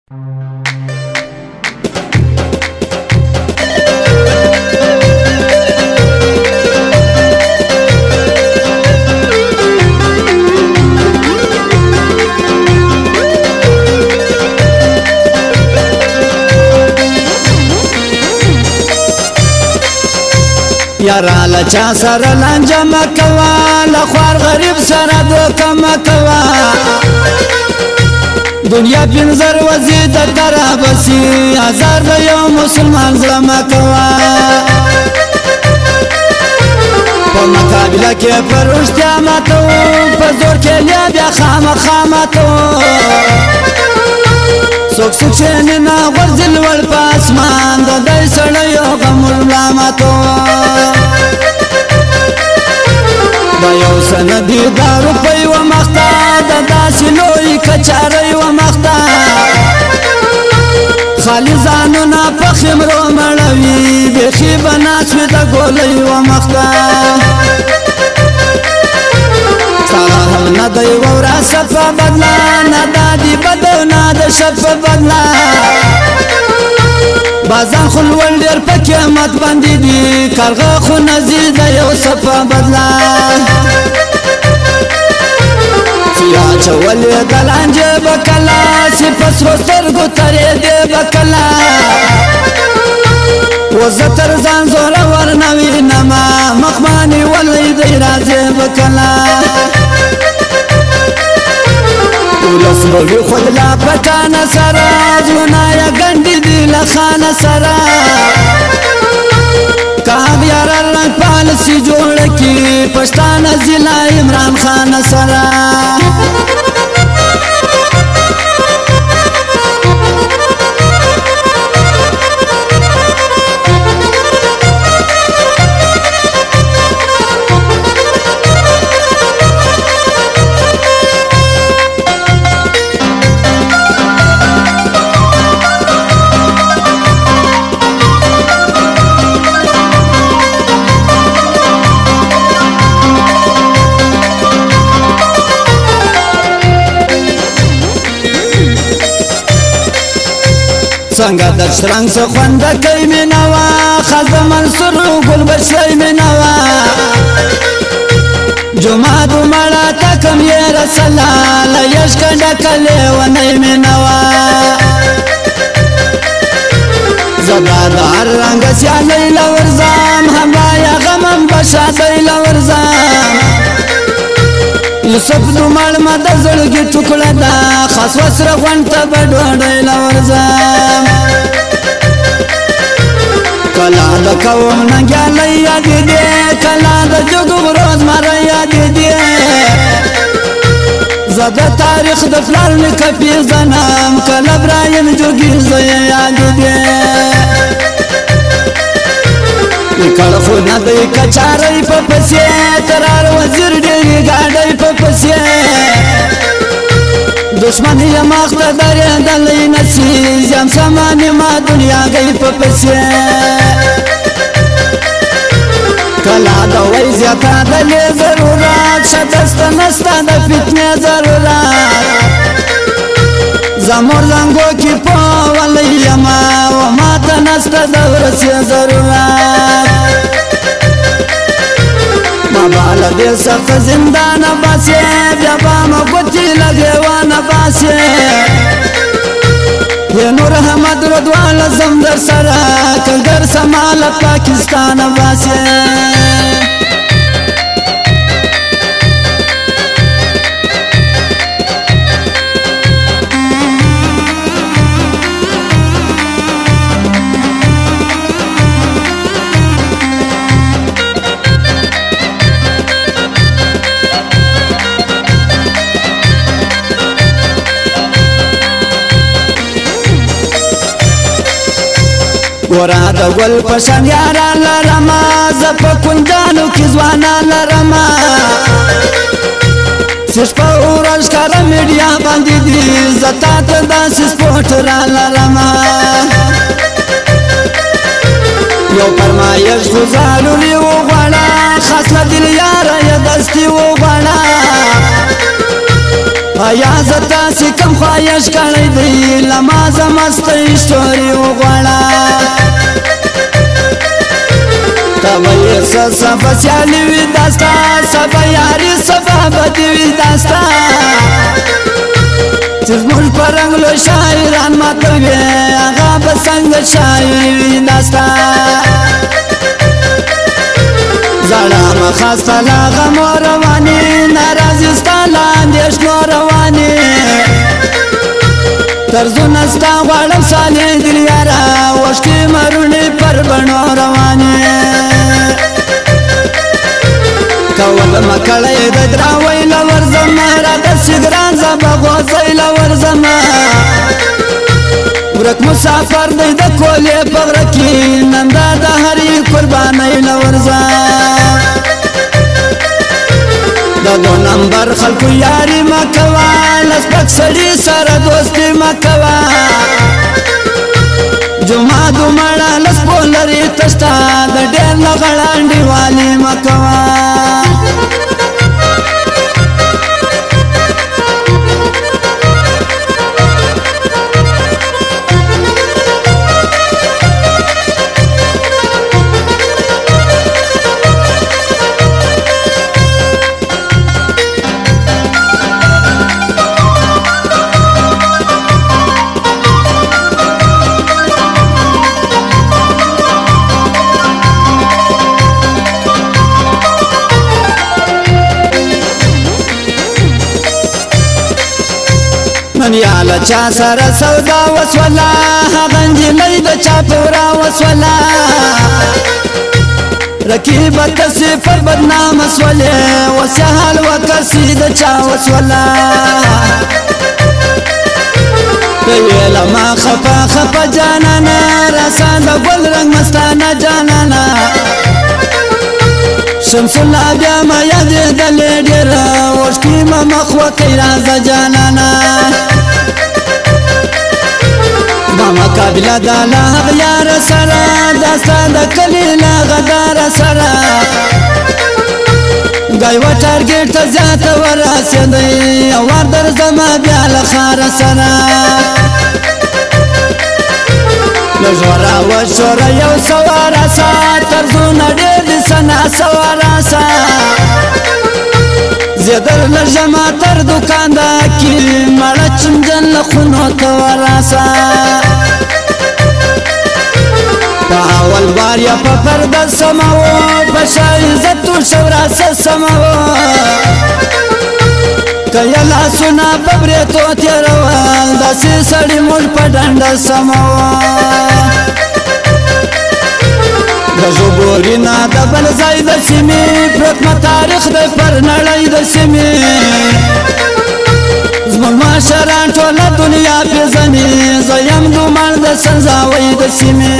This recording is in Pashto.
یارا لچا سره لانجه مکوا لخوار غریب سره دوکه مکوا دنیا پنځر وزي د ترابسي هزار د یو مسلمان زړه مکوا په مقابله کې پرشتیا ماتو په زور کې بیا خامخا ماتو څوک چې نه غورځل ول په اسمان د دې سړی یو غم ملامتو دا یو سندي دارو په یو مخته د داسې لوی کچاري و مخته خالي ځانونه په خمرو مړوي بيخي بناسوي د ګولۍ و مخته سارا هم نه دی ورا صفه بدلا نه دادی بدو نه د شپ بدلا بازان خلول ډیر په قیامت باندې دي کارغه خو نزيد یو صفه بدلا یا چولې د لانجه بکلا سی پسرو سترګو ترې دې بکلا وزتر ځان زور ورنوي نما مخماني ولې دې راځي بکلا ولس بوي خود لا پټانه سره زونه یا ګندې دي لخانه سره کاب یار رنگ پالسی جوړ کی پښتان ضلع عمران خان سره څنګه د شرنګ څخه خوند کوي مینوا خز منصور ګل بشي مینوا جمعه د مړه تکم یې رسول الله یش کنده کله ونی مینوا زبا د هر رنگ سیالي لورزام هم یا غمم بشادي لورزام یوسف د مړ مد زړګي ټوکړه دا خاص وسره غونټه بډوډای لورزام کلا د قوم نګالای یاد دې کلا د جګ روز مر یاد دې زده تاریخ د فلان کپی زنام کلا برایم جوګي زې یاد دې کله خو نه دی کچاري په پسې ترار وزیر دې گاډي په پسې دشمن یې مخته درې دلې نسی یم سامان ما دنیا گئی په پسې کلا دا وای زیاته د ضرورت شتست نستا د فتنه ضرورت زمور زنګو کې په ولې ما و ما ته نستا د ورسې ضرورت مال دې سخت زندان باسه بیا با مګوتی لګوانه باسه یا نور احمد رضوان زم در سره کنګر سمال پاکستان باسه ګورا د ګل پشان یارا لرما زپ کنجانو کی ځوانا لرما سش په اورج کار میډیا باندې دي زتا ته داس سپورټ را لرما یو فرمایش گزارو لیو غواړه خاص دل یارا یا دستی و غواړه یا زتا سی کم خواهش کړی دی لما زمستی ستوري وغواړه تبه یې سبا سیالي وي داستا سبا یاري سبا بدي وي داستا چې زموږ په رنګ لوی شاعران ماتوي هغه به څنګه شاعري وي داستا زړه مخه ستا له غمو روانې ناراضي ستا له اندېښنو روانې طرزونه ستا غواړم صالح دل یاره اوښکې مروڼې پر بڼو روانې کولمه کړی د دراوۍ له ورځمه رادرسي ګران زه به غوځۍ له ورځمه ورک مسافر دی د کولې په غره کې نن دا د هرې قربانۍ له ورځه د دو نمبر خلکو یاري مه کوه له سپک سړي سره دوستي مه کوه جومات ومړه له سپو لرې تشته د ډېر له غړانډې والي مه کوه یا له چا سره سودا وسوله هغه نجلۍ د چا پورا وسوله رقیبه کسې پر بدنامه سولې وسې حلوه کسې د چا وسوله ته ویله ما خفه خفه جانانه راسه د ګل رنګ مستانه جانانه شمس الله بیا ما یادېدلې ډېره اوښکې مه مخ وکئ رازه جانانه دا مقابله ده له هغه یاره سره دا ستا د کلي له غداره سره دا یوه ټارګېټ ته زیاته ورسېدی او وار درځمه بیا له ښاره سره لږ وراوشوره یو سوه راسه طرزونه ډېر دي څه ناسوه راسه زیدر لژمه تر دوکانداکي مړه چنجن له خونو ته وراسه په اول بار یا په پرده سمه و په شا عزت ټول شو راسه سمه و که یې لاسونه په برېتو تېرول داسې سړي موږ په ډنډه سمه و د ژغورینه د بل ځای د سیمې پروت مه تاریخ دی پر نړۍ د سیمې زموږ مشران ټوله دنیا پېژني زه یم دومړ د سنځاوۍ د سیمې